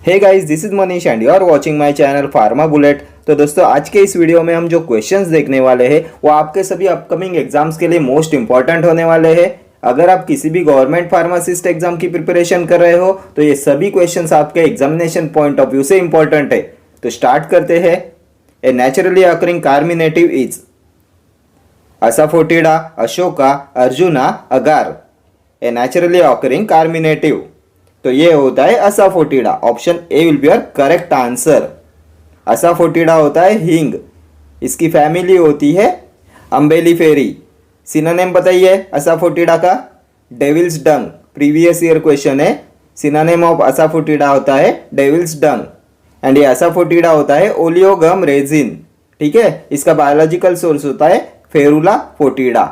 Hey guys, this is Manish and you are watching my channel Pharma Bullet. तो दोस्तों, आज के इस वीडियो में हम जो क्वेश्चंस देखने वाले हैं वो आपके सभी अपकमिंग एग्जाम्स के लिए मोस्ट इंपॉर्टेंट होने वाले हैं। अगर आप किसी भी गवर्नमेंट फार्मासिस्ट एग्जाम की प्रिपरेशन कर रहे हो तो ये सभी क्वेश्चंस आपके एग्जामिनेशन पॉइंट ऑफ व्यू से इंपॉर्टेंट है। तो स्टार्ट करते हैं। A naturally occurring carminative is asafoetida, ashoka, arjuna, agar. A naturally occurring carminative, तो ये होता है asafoetida. Option A will be your correct answer. Asafoetida होता है हींग, इसकी फैमिली होती है अम्बेलिफेरी। सिनोनिम बताइए असाफोटिडा का। डेविल्स डंग, प्रीवियस ईयर क्वेश्चन है। सिनोनिम ऑफ असाफोटिडा होता है डेविल्स डंग एंड ये असाफोटिडा होता है ओलियोगम रेजिन। ठीक है, इसका बायोलॉजिकल सोर्स होता है फेरुला फोटिडा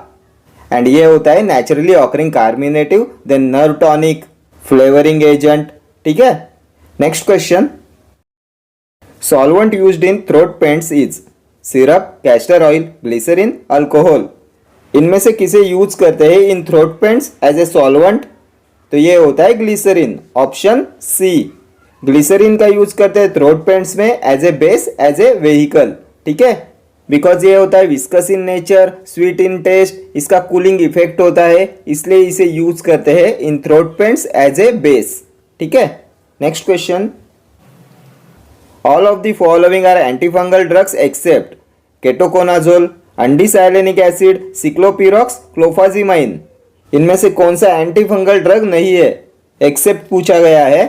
एंड ये होता है naturally occurring carminative, then nerve tonic, flavouring agent. ठीक है, next question. Solvent used in throat paints is syrup, castor oil, glycerin, alcohol. इनमें से किसे यूज करते हैं in throat paints as a solvent? तो ये होता है ग्लिसरीन। ऑप्शन सी, ग्लिसरीन का यूज करते हैं थ्रोट पेंट्स में as a base, as a vehicle. ठीक है, बिकॉज ये होता है viscous in nature, sweet in taste, इसका कूलिंग इफेक्ट होता है, इसलिए इसे यूज करते हैं in throat paints as a base. ठीक है, next question. All of the following are antifungal drugs except ketoconazole, undecylenic acid, ciclopirox, clofazimine. इनमें से कौन सा एंटीफंगल ड्रग नहीं है एक्सेप्ट पूछा गया है?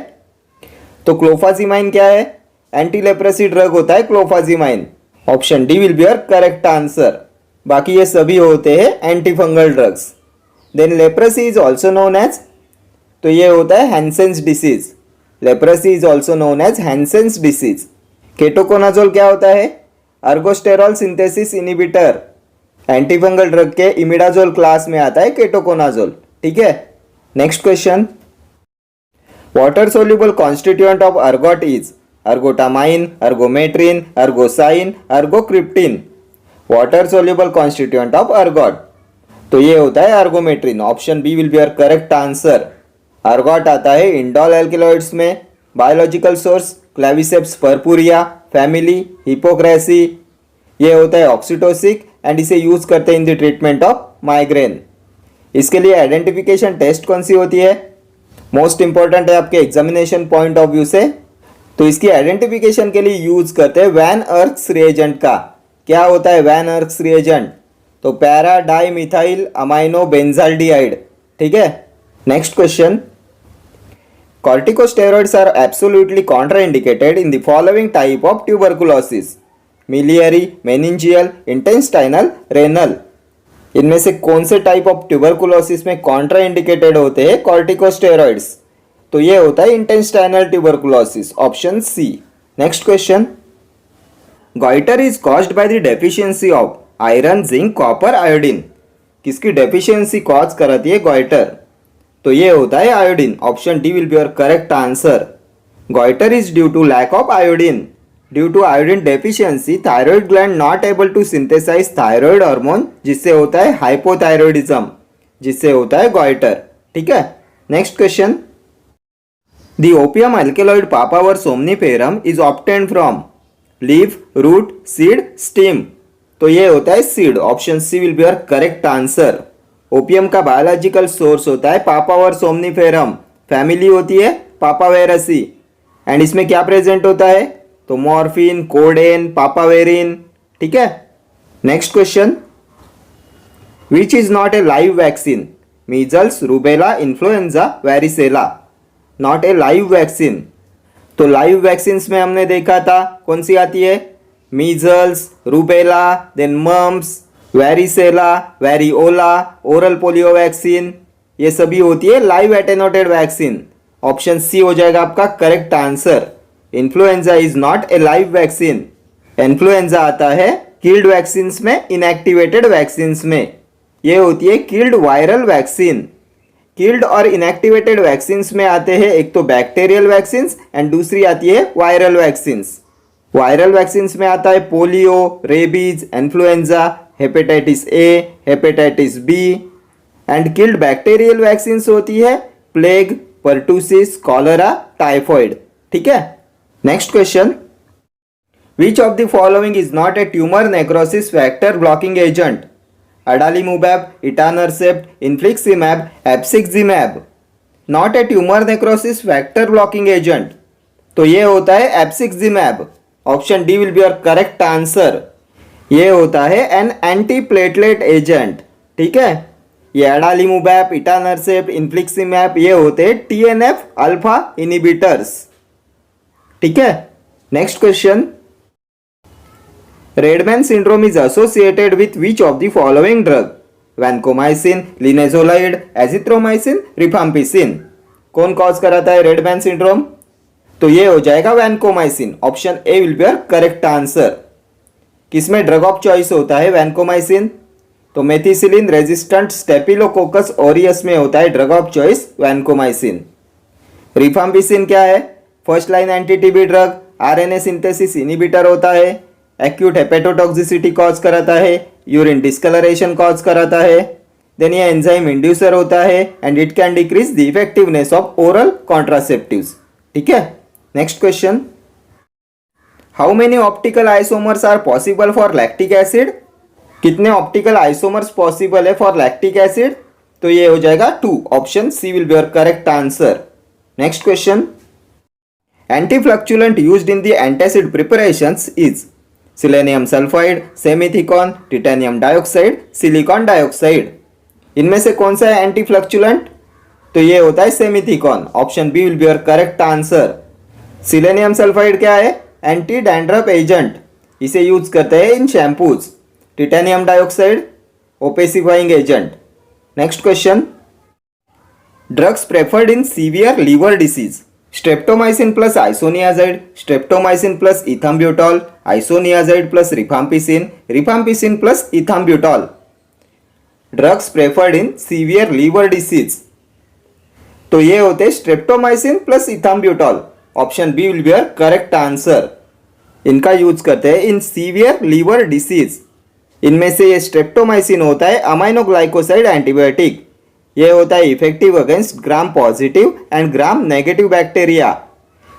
तो क्लोफाजिमाइन क्या है? एंटी लेप्रेसी ड्रग होता है clofazimine. Option D will be your correct answer. बाकी ये सभी होते हैं antifungal drugs. Then leprosy is also known as, तो ये होता है Hansen's disease. Leprosy is also known as Hansen's disease. Ketoconazole क्या होता है? Ergosterol synthesis inhibitor. Antifungal drug के इमिडाजोल क्लास में आता है केटोकोनाजोल। ठीक है, next question. Water soluble constituent of ergot is ergotamine, ergometrine, ergosine, ergocryptine. Water soluble constituent of ergot, तो ये होता है ergometrine. Option B will be your correct answer. Ergot आता है इंडोल एल्केलॉइड्स में। Biological source Claviceps purpurea, family Hypocreaceae. ये होता है ऑक्सीटोसिक एंड इसे यूज करते हैं in the treatment of migraine. इसके लिए आइडेंटिफिकेशन टेस्ट कौन सी होती है? मोस्ट इंपॉर्टेंट है आपके एग्जामिनेशन पॉइंट ऑफ व्यू से। तो इसकी आइडेंटिफिकेशन के लिए यूज करते हैं वैन अर्क्स रिएजेंट का। क्या होता है वैन अर्क्स रिएजेंट? तो para dimethyl amino benzaldehyde. ठीक है, next question. Corticosteroids are absolutely contraindicated in the following type of tuberculosis miliary, meningeal, intestinal, renal. इनमें से कौन से टाइप ऑफ ट्यूबरकुलोसिस में कॉन्ट्राइंडिकेटेड होते हैं कॉर्टिकोस्टेरॉइड्स? तो ये होता है intestinal tuberculosis. Option C. Next question. Goitre is caused by the deficiency of iron, zinc, copper, iodine. किसकी डेफिशिएंसी कॉज कराती है गॉइटर? तो ये होता है iodine. Option D will be your correct answer. Goitre is due to lack of iodine. Due to iodine deficiency thyroid gland not able to synthesise thyroid hormone, जिससे होता है हाइपोथायरॉयडिज्म, जिससे होता है गॉइटर। ठीक है, next question. The opium alkaloid Papaver somniferum is obtained from leaf, root, seed, stem. तो ये होता है seed. Option C will be your correct answer. Opium का बायोलॉजिकल सोर्स होता है पापावर सोमनीफेरम। फैमिली होती है पापावेरेसी एंड इसमें क्या प्रेजेंट होता है? तो मॉर्फिन, कोडेन, पापावेरिन। ठीक है, next question. Which is not a live vaccine? Measles, rubella, influenza, varicella. Not a live vaccine, तो लाइव वैक्सीन में हमने देखा था कौन सी आती है? Measles, rubella, then mumps, varicella, variola, oral polio vaccine. ये सभी होती है live attenuated vaccine. Option C हो जाएगा आपका correct answer. Influenza is not a live vaccine. Influenza आता है किल्ड वैक्सीन में, इनएक्टिवेटेड वैक्सीन में। ये होती है किल्ड वायरल वैक्सीन। किल्ड और इनएक्टिवेटेड वैक्सीन्स में आते हैं एक तो बैक्टीरियल वैक्सीन्स एंड दूसरी आती है वायरल वैक्सीन्स। वायरल वैक्सीन्स में आता है polio, rabies, influenza, hepatitis A, hepatitis B and killed bacterial vaccines होती है प्लेग, पर्टूसिस, कॉलरा, टाइफॉइड। ठीक है। Next question, which of the following is not a tumour necrosis factor blocking agent? Adalimumab, etanercept, infliximab, abciximab. Not a tumour necrosis factor blocking agent, तो ये होता है abciximab. Option D will be your correct answer. ये होता है an anti platelet agent, ठीक है। ये अडालीमुमैब, इटानरसेप्ट, इन्फ्लिक्सिमैब ये होते हैं टीएनएफ अल्फा इनिबिटर्स, ठीक है। Next question, red man syndrome is associated with which of the following drug? Vancomycin, linezolid, azithromycin, rifampicin. कौन कॉज कराता है रेडमैन सिंड्रोम? तो ये हो जाएगा vancomycin. Option A will be your correct answer. किसमें ड्रग ऑफ चॉइस होता है वैनकोमाइसिन? तो मेथिसिलिन रेजिस्टेंट स्टेफिलोकोकस ऑरियस में होता है drug of choice vancomycin. Rifampicin क्या है? First line anti TB drug, RNA synthesis inhibitor होता है, एक्यूट हेपेटोटॉक्सिसिटी कॉज कराता है, यूरिन डिस्कलरेशन कॉज कराता है, देन ये एंजाइम इंड्यूसर होता है and it can decrease the effectiveness of oral contraceptives, ठीक है। Next question, how many optical isomers are possible for lactic acid? कितने ऑप्टिकल आइसोमर्स पॉसिबल है फॉर लैक्टिक एसिड? तो ये हो जाएगा 2। Option C will be your correct answer. Next question, antiflatulent used in the antacid preparations is selenium sulphide, simethicone, titanium dioxide, silicon dioxide. इनमें से कौन सा है एंटीफ्लक्चुलेंट? तो ये होता है simethicone. Option B will be your correct answer. Selenium sulphide क्या है? एंटी डैंड्रफ एजेंट, इसे यूज करते हैं in shampoos. Titanium dioxide opacifying agent. Next question, drugs preferred in severe liver disease? Streptomycin plus isoniazid, streptomycin plus ethambutol, isoniazid plus rifampicin, rifampicin plus ethambutol. Drugs preferred in severe liver disease, तो ये होते streptomycin plus ethambutol. Option B will be your correct answer. इनका use करते हैं इन severe liver disease. इनमें से ये streptomycin होता है अमाइनोग्लाइकोसाइड एंटीबायोटिक। ये होता है effective against gram positive and gram negative bacteria.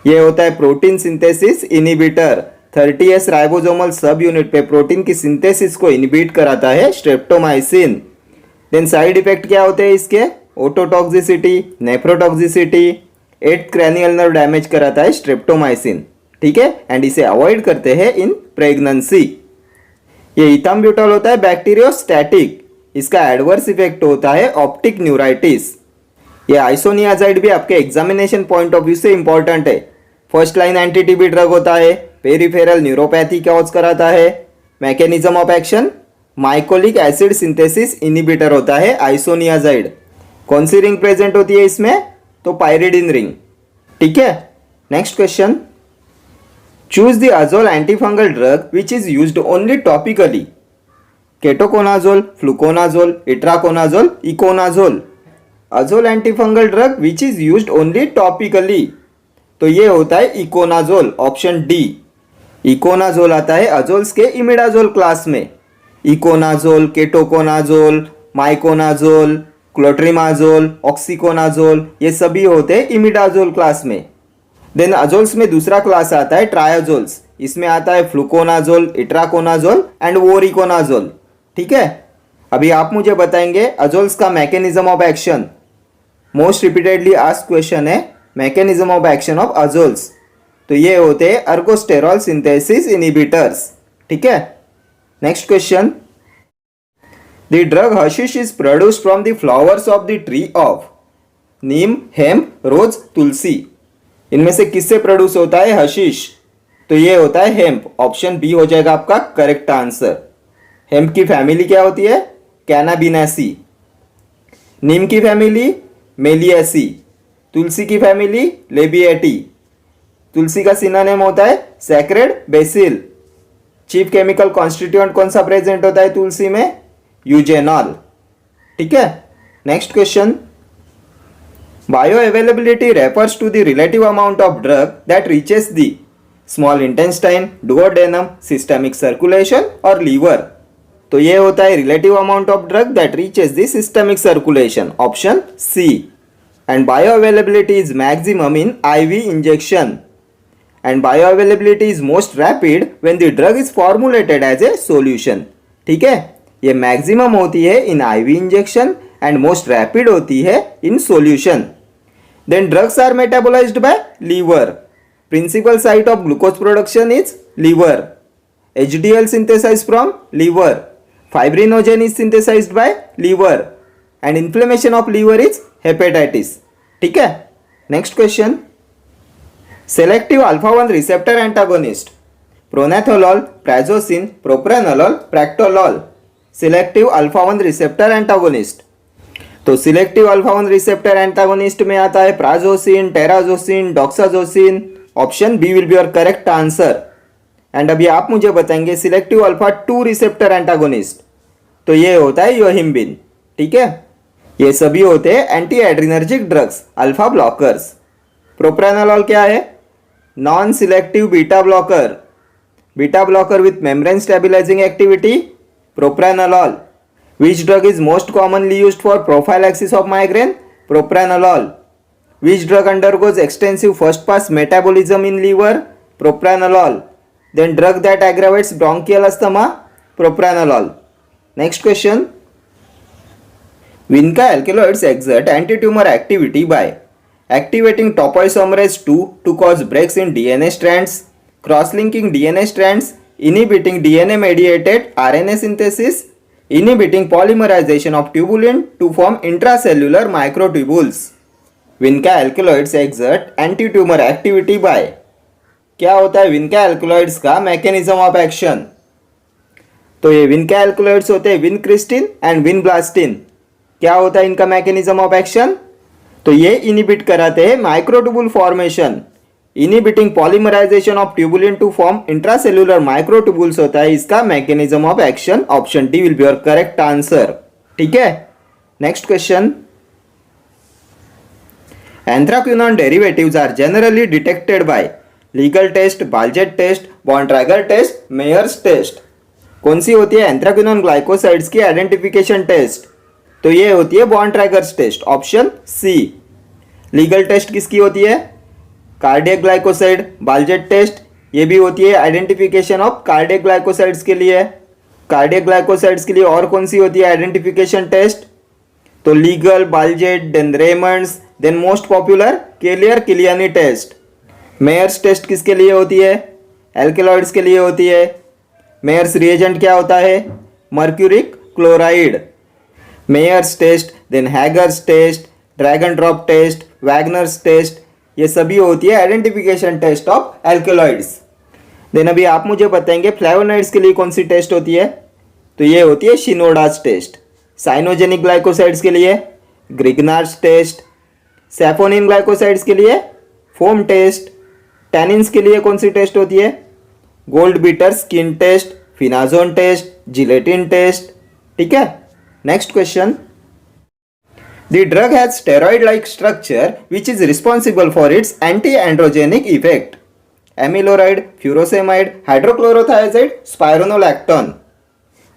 ये होता है protein synthesis inhibitor. 30S ribosomal सब यूनिट पे प्रोटीन की सिंथेसिस को इनिबिट कराता है स्ट्रेप्टोमाइसिन। देन साइड इफेक्ट क्या होते हैं इसके? Ototoxicity, nephrotoxicity, 8th cranial nerve damage कराता है स्ट्रेप्टोमाइसिन, ठीक है। एंड इसे अवॉइड करते हैं इन प्रेगनेंसी। ये इथाम्ब्यूटॉल होता है बैक्टीरियोस्टैटिक, इसका एडवर्स इफेक्ट होता है ऑप्टिक न्यूराइटिस। ये आइसोनियाजाइड भी आपके एग्जामिनेशन पॉइंट ऑफ व्यू से इंपॉर्टेंट है। First line anti TB drug होता है, पेरिफेरल न्यूरोपैथी कॉज कराता है। Mechanism of action mycolic acid synthesis inhibitor होता है आइसोनियाजाइड। कौन सी रिंग प्रेजेंट होती है इसमें? तो पायरिडिन रिंग, ठीक है। Next question, choose the azole antifungal drug which is used only topically? Ketoconazole, fluconazole, itraconazole, econazole. Azole antifungal drug which is used only topically, तो ये होता है इकोनाजोल। Option D. इकोनाजोल आता है अजोल्स के इमिडाजोल क्लास में। Econazole, ketoconazole, miconazole, clotrimazole, oxiconazole ये सभी होते हैं इमिडाजोल क्लास में। देन अजोल्स में दूसरा क्लास आता है ट्रायाजोल्स। इसमें आता है फ्लुकोनाजोल, इट्राकोनाजोल एंड वोरिकोनाजोल, ठीक है। अभी आप मुझे बताएंगे अजोल्स का mechanism of action. Most repeatedly asked question है mechanism of action of azoles. तो ये होते हैं अर्गोस्टेरॉल सिंथेसिस इनिबिटर्स, ठीक है। Next question, the drug hashish is produced from the flowers of the tree of? Neem, hemp, rose, tulsi. इनमें से किससे प्रोड्यूस होता है हशीश? तो ये होता है हेम्प। ऑप्शन बी हो जाएगा आपका करेक्ट आंसर। हेम्प की फैमिली क्या होती है? कैनाबिनेसी। नीम की फैमिली मेलिएसी। तुलसी की फैमिली लेबिएटी। तुलसी का सिनोनिम होता है sacred BECIL. Chief chemical constituent कौन सा प्रेजेंट होता है तुलसी में? यूजेनॉल, ठीक है। Next question, bioavailability refers to the relative amount of drug that reaches the small intestine, duodenum, systemic circulation और लीवर। तो ये होता है relative amount of drug that reaches the systemic circulation. Option C. And bioavailability is maximum in IV injection. And bioavailability is most rapid when the drug is formulated as a solution. ठीक है, ये maximum होती है in ivy injection and most rapid होती है in solution. Then drugs are metabolised by liver. Principal site of glucose production is liver. HDL synthesized from liver. Fibrinogen is synthesized by liver. And inflammation of liver is hepatitis. ठीक है, next question. Selective alpha 1 receptor antagonist, pronethalol, prazosin, propranolol, practolol. Selective alpha 1 receptor antagonist, तो selective alpha 1 receptor antagonist में आता है prazosin, terazosin, doxazosin. Option B will be your correct answer. And अभी आप मुझे बताएंगे सिलेक्टिव अल्फा 2 रिसेप्टर एंटागोनिस्ट, तो ये होता है योहिम्बिन। ठीक है, ये सभी होते हैं anti adrenergic drugs, alpha blockers. Propranolol क्या है? Non selective beta blocker, beta blocker with membrane stabilising activity, propranolol. Which drug is most commonly used for prophylaxis of migraine? Propranolol. Which drug undergoes extensive first pass metabolism in liver? Propranolol. Then drug that aggravates bronchial asthma? Propranolol. Next question. Vinca alkaloids exert anti-tumor activity by activating topoisomerase 2 to cause breaks in DNA strands, cross-linking DNA strands, inhibiting DNA-mediated RNA synthesis, inhibiting polymerization of tubulin to form intracellular microtubules. Vinca alkaloids exert anti-tumor activity by, क्या होता है विनका alkaloids का mechanism of action? तो ये विनका alkaloids होते हैं vincristine and vinblastine. क्या होता है इनका मैकेनिज्म ऑफ एक्शन? तो ये इनिबिट कराते हैं microtubule formation, inhibiting polymerisation of tubulin to form intracellular microtubules होता है इसका mechanism of action. Option D will be your correct answer. ठीक है, next question. Anthraquinone derivatives are generally detected by Legal test, Baljet test, Borntrager test, Mayer's test. कौन सी होती है anthraquinone glycosides की आइडेंटिफिकेशन टेस्ट? तो ये होती है Borntrager's test, option C. Legal test किसकी होती है? Cardiac glycoside. बालजेट टेस्ट ये भी होती है आइडेंटिफिकेशन ऑफ कार्डियक ग्लाइकोसाइड्स के लिए। कार्डियक ग्लाइकोसाइड्स के लिए और कौन सी होती है आइडेंटिफिकेशन टेस्ट? तो Legal, Baljet, then Raymond's, then most popular Keller Kiliani test. Mayer's test किसके लिए होती है? एल्केलॉइड्स के लिए होती है। मेयर्स रिएजेंट क्या होता है? Mercuric chloride. Mayer's test, then Hager's test, Dragendorff test, Wagner's test, ये सभी होती है identification test of alkaloids. Then अभी आप मुझे बताएंगे फ्लेवोनॉइड्स के लिए कौन सी टेस्ट होती है? तो ये होती है शिनोडास टेस्ट। साइनोजेनिक ग्लाइकोसाइड्स के लिए ग्रिग्नार्स टेस्ट। सैफोनिन ग्लाइकोसाइड्स के लिए फोम टेस्ट। टैनिन्स के लिए कौन सी टेस्ट होती है? Gold beater skin test, phenazone test, gelatin test. ठीक है, next question. The drug has steroid like structure which is responsible for its anti androgenic effect. Amiloride, furosemide, hydrochlorothiazide, spironolactone.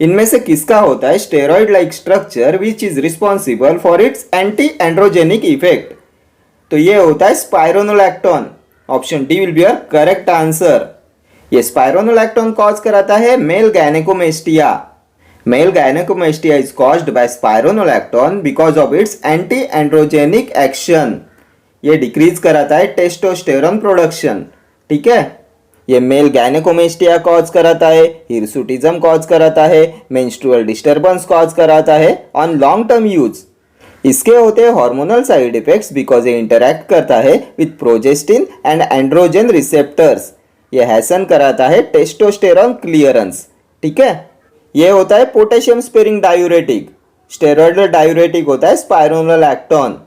इनमें से किसका होता है steroid like structure which is responsible for its anti androgenic effect? तो ये होता है spironolactone. Option D will be your correct answer. ये स्पाइरोनोलैक्टोन कॉज कराता है male gynaecomastia. Mail gynaecomastia is caused bye spironolactone because of its anti androgenic action. ये decrease कराता है टेस्टोस्टेरोन प्रोडक्शन। ठीक है, ये मेल गायनेकोमेस्टिया कॉज कराता है, हिरसुटिज्म कॉज कराता है, मेंस्ट्रुअल डिस्टर्बेंस कॉज कराता है ऑन लॉन्ग टर्म यूज। इसके होते हैं हार्मोनल साइड इफेक्ट्स बिकॉज ये इंटरैक्ट करता है with progestin and androgen receptors. ये हैसन कराता है टेस्टोस्टेरोन क्लियरेंस। ठीक है, ये होता है potassium sparing diuretic. Steroidal diuretic होता है spironolactone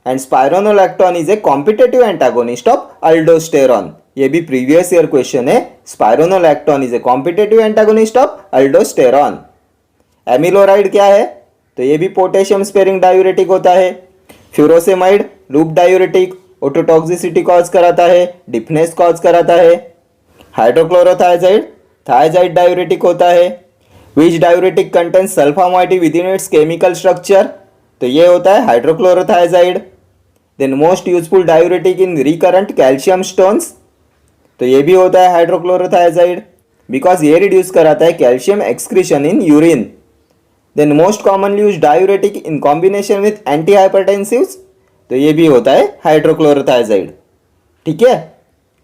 and spironolactone is a competitive antagonist of अल्डोस्टेरोन। ये भी प्रीवियस ईयर क्वेश्चन है। Spironolactone is a competitive antagonist of अल्डोस्टेरोन। Amiloride क्या है? तो ये भी पोटेशियम स्पेरिंग डायूरेटिक होता है। Furosemide loop diuretic, ototoxicity cause कराता है, डिफनेस कॉज कराता है। हाइड्रोक्लोरोथायाजाइड थायाजाइड डायूरेटिक होता है। Which diuretic contains sulpha moiety within its chemical structure? तो ये होता है hydrochlorothiazide. Then most useful diuretic in recurrent calcium stones? तो ये भी होता है हाइड्रोक्लोरोथायाजाइड, बिकॉज ये रिड्यूस कराता है calcium excretion in urine. Then most commonly use diuretic in combination with anti hypertensives, तो ये भी होता है हाइड्रोक्लोरोथायाजाइड। ठीक है,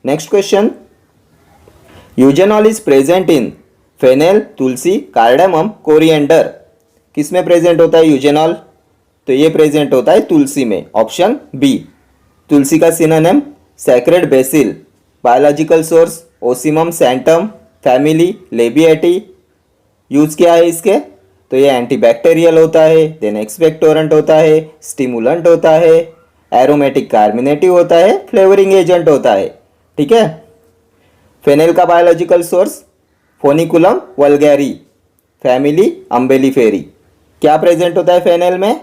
next question, eugenol is present in fennel, tulsi, cardamom, coriander. किस में प्रेजेंट होता है यूजेनॉल? तो ये प्रेजेंट होता है तुलसी में, ऑप्शन बी। तुलसी का synonym sacred basil. Biological source ocimum sanctum, family labiatae. Use क्या है इसके? तो ये एंटीबैक्टीरियल होता है, देन एक्सपेक्टोरेंट होता है, स्टिमुलेंट होता है, एरोमेटिक कार्मिनेटिव होता है, फ्लेवरिंग एजेंट होता है। ठीक है, फेनेल का बायोलॉजिकल सोर्स फोनिकुलम वल्गैरी, फैमिली अम्बेलिफेरी। क्या प्रेजेंट होता है फेनेल में?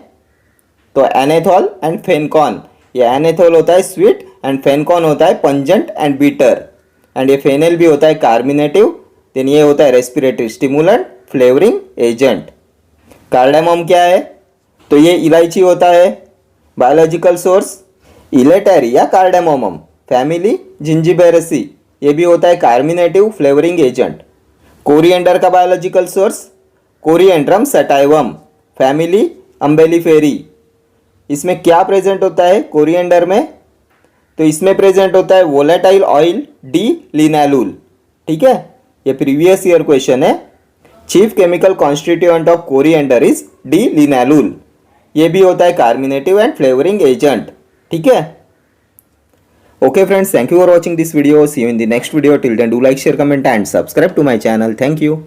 तो एनेथॉल एंड फेनकॉन। ये एनेथॉल होता है स्वीट एंड फेनकॉन होता है पंजेंट एंड बीटर। एंड ये फेनेल भी होता है कार्मिनेटिव, देन ये होता है respiratory stimulant, flavouring agent. Cardamom क्या है? तो ये इलायची होता है। Biological source elettaria cardamomum, family zingiberaceae. ये भी होता है कार्मिनेटिव, फ्लेवरिंग एजेंट। कोरिएंडर का biological source coriandrum sativum, family umbelliferae. इसमें क्या प्रेजेंट होता है कोरिएंडर में? तो इसमें प्रेजेंट होता है वोलेटाइल ऑयल डी लिनालुल। ठीक है, ये प्रीवियस ईयर क्वेश्चन है। Chief chemical constituent of coriander is D linalool. ये भी होता है कार्मिनेटिव एंड फ्लेवरिंग एजेंट। ठीक है, okay friends, thank you for watching this video. See you in the next video. Till then do like, share, comment and subscribe to my channel. Thank you.